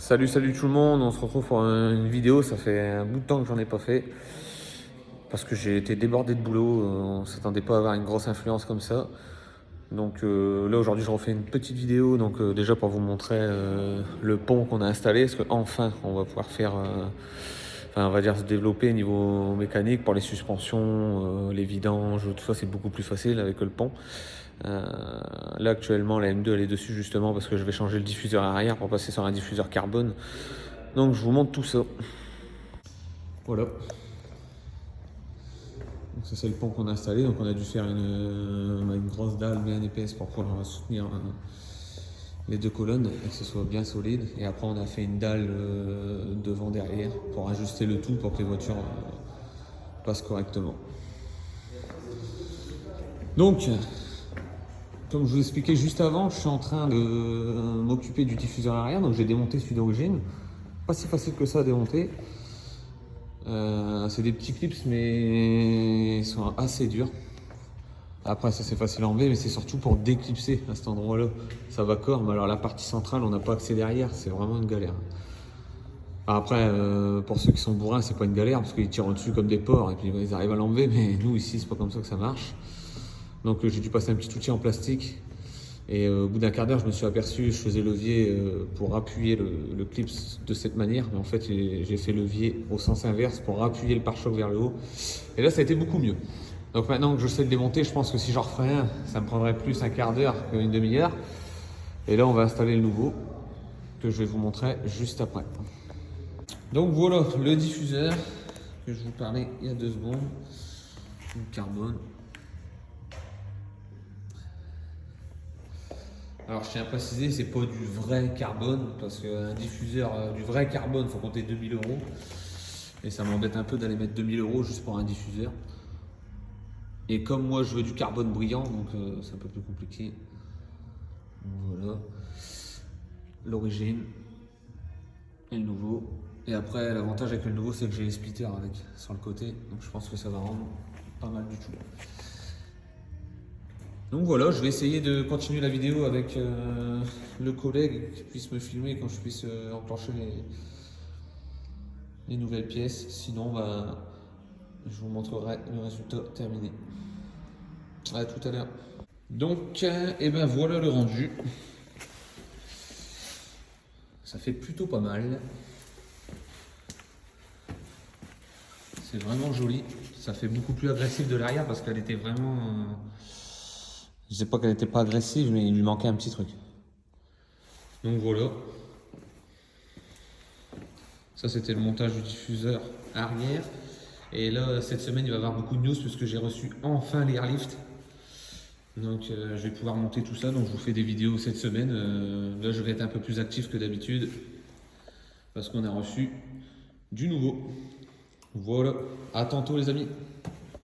Salut tout le monde, on se retrouve pour une vidéo, ça fait un bout de temps que j'en ai pas fait parce que j'ai été débordé de boulot, on s'attendait pas à avoir une grosse influence comme ça. Donc là aujourd'hui je refais une petite vidéo déjà pour vous montrer le pont qu'on a installé, parce qu'enfin on va pouvoir faire, enfin on va dire se développer au niveau mécanique pour les suspensions, les vidanges, tout ça c'est beaucoup plus facile avec le pont. Là actuellement la M2 elle est dessus justement parce que je vais changer le diffuseur arrière pour passer sur un diffuseur carbone. Donc je vous montre tout ça. Voilà. Donc ça c'est le pont qu'on a installé. Donc on a dû faire une grosse dalle bien épaisse pour pouvoir soutenir les deux colonnes et que ce soit bien solide. Et après on a fait une dalle devant derrière pour ajuster le tout pour que les voitures passent correctement. Donc comme je vous expliquais juste avant, je suis en train de m'occuper du diffuseur arrière. Donc j'ai démonté celui d'origine. Pas si facile que ça à démonter. C'est des petits clips mais ils sont assez durs. Après ça c'est facile à enlever mais c'est surtout pour déclipser à cet endroit là. Ça va corps mais alors la partie centrale on n'a pas accès derrière, c'est vraiment une galère. Après pour ceux qui sont bourrins c'est pas une galère parce qu'ils tirent dessus comme des porcs et puis ils arrivent à l'enlever, mais nous ici c'est pas comme ça que ça marche. Donc j'ai dû passer un petit outil en plastique. Et au bout d'un quart d'heure, je me suis aperçu, je faisais levier pour appuyer le clip de cette manière, mais en fait j'ai fait levier au sens inverse pour appuyer le pare-choc vers le haut. Et là ça a été beaucoup mieux. Donc maintenant que je sais le démonter, je pense que si j'en refais un, ça me prendrait plus un quart d'heure qu'une demi-heure. Et là on va installer le nouveau, que je vais vous montrer juste après. Donc voilà le diffuseur que je vous parlais il y a 2 secondes, une carbone. Alors je tiens à préciser, c'est pas du vrai carbone, parce qu'un diffuseur du vrai carbone, faut compter 2000 €. Et ça m'embête un peu d'aller mettre 2000 € juste pour un diffuseur. Et comme moi je veux du carbone brillant, donc c'est un peu plus compliqué. Voilà. L'origine et le nouveau. Et après l'avantage avec le nouveau c'est que j'ai les splitters avec sur le côté. Donc je pense que ça va rendre pas mal du tout. Donc voilà, je vais essayer de continuer la vidéo avec le collègue qui puisse me filmer quand je puisse enclencher les nouvelles pièces. Sinon, je vous montrerai le résultat terminé. À tout à l'heure. Donc, et ben voilà le rendu. Ça fait plutôt pas mal. C'est vraiment joli. Ça fait beaucoup plus agressif de l'arrière parce qu'elle était vraiment... Je sais pas qu'elle était pas agressive, mais il lui manquait un petit truc. Donc voilà. Ça c'était le montage du diffuseur arrière. Et là cette semaine il va y avoir beaucoup de news puisque j'ai reçu enfin l'airlift. Donc je vais pouvoir monter tout ça, donc je vous fais des vidéos cette semaine. Là je vais être un peu plus actif que d'habitude parce qu'on a reçu du nouveau. Voilà, à tantôt les amis.